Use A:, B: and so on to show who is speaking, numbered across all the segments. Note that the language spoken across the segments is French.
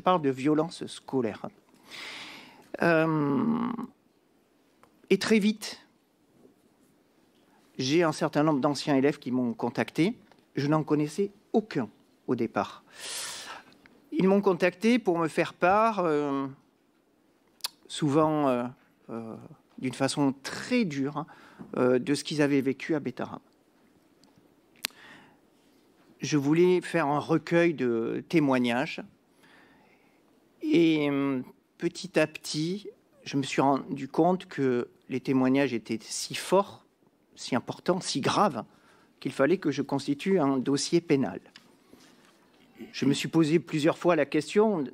A: parle de violence scolaire. Et très vite, j'ai un certain nombre d'anciens élèves qui m'ont contacté. Je n'en connaissais aucun au départ. Ils m'ont contacté pour me faire part, souvent d'une façon très dure, de ce qu'ils avaient vécu à Bétarab. Je voulais faire un recueil de témoignages et petit à petit, je me suis rendu compte que les témoignages étaient si forts, si importants, si graves, qu'il fallait que je constitue un dossier pénal. Je me suis posé plusieurs fois la question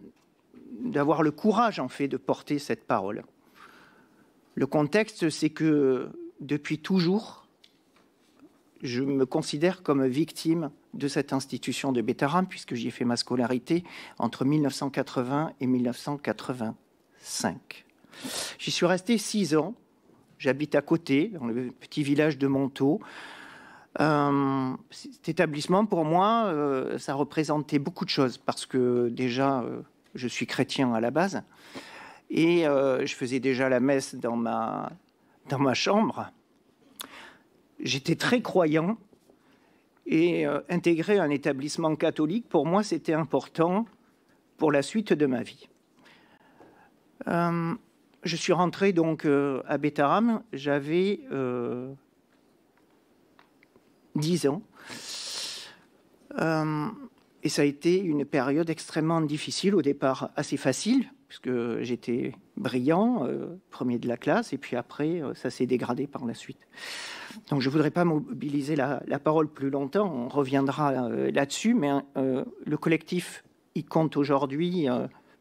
A: d'avoir le courage, en fait, de porter cette parole. Le contexte, c'est que depuis toujours, je me considère comme victime de cette institution de Bétarab, puisque j'y ai fait ma scolarité entre 1980 et 1985. J'y suis resté 6 ans. J'habite à côté, dans le petit village de Montaut. Cet établissement, pour moi, ça représentait beaucoup de choses, parce que déjà, je suis chrétien à la base, et je faisais déjà la messe dans ma chambre. J'étais très croyant, et intégrer un établissement catholique, pour moi, c'était important pour la suite de ma vie. Je suis rentré donc à Bétarab, j'avais 10 ans. Et ça a été une période extrêmement difficile, au départ assez facile, puisque j'étais brillant, premier de la classe, et puis après, ça s'est dégradé par la suite. Donc je ne voudrais pas mobiliser la parole plus longtemps, on reviendra là-dessus, mais le collectif, il compte aujourd'hui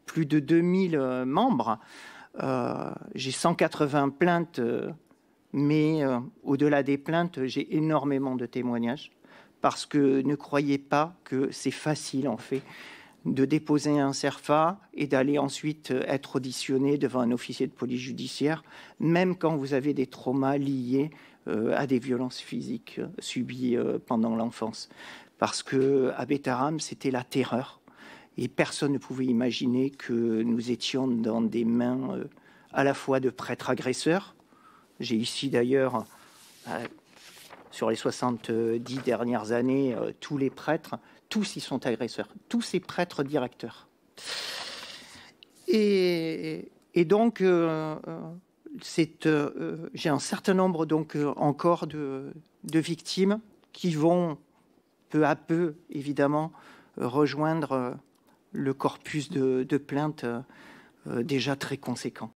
A: plus de 2000 membres. J'ai 180 plaintes, mais au-delà des plaintes, j'ai énormément de témoignages, parce que ne croyez pas que c'est facile, en fait, de déposer un CERFA et d'aller ensuite être auditionné devant un officier de police judiciaire, même quand vous avez des traumas liés à des violences physiques subies pendant l'enfance. Parce qu'à Bétarab, c'était la terreur. Et personne ne pouvait imaginer que nous étions dans des mains à la fois de prêtres agresseurs. J'ai ici d'ailleurs, sur les 70 dernières années, tous les prêtres, tous y sont agresseurs, tous ces prêtres directeurs. Et donc, j'ai un certain nombre donc, encore de victimes qui vont peu à peu, évidemment, rejoindre le corpus de plaintes déjà très conséquent.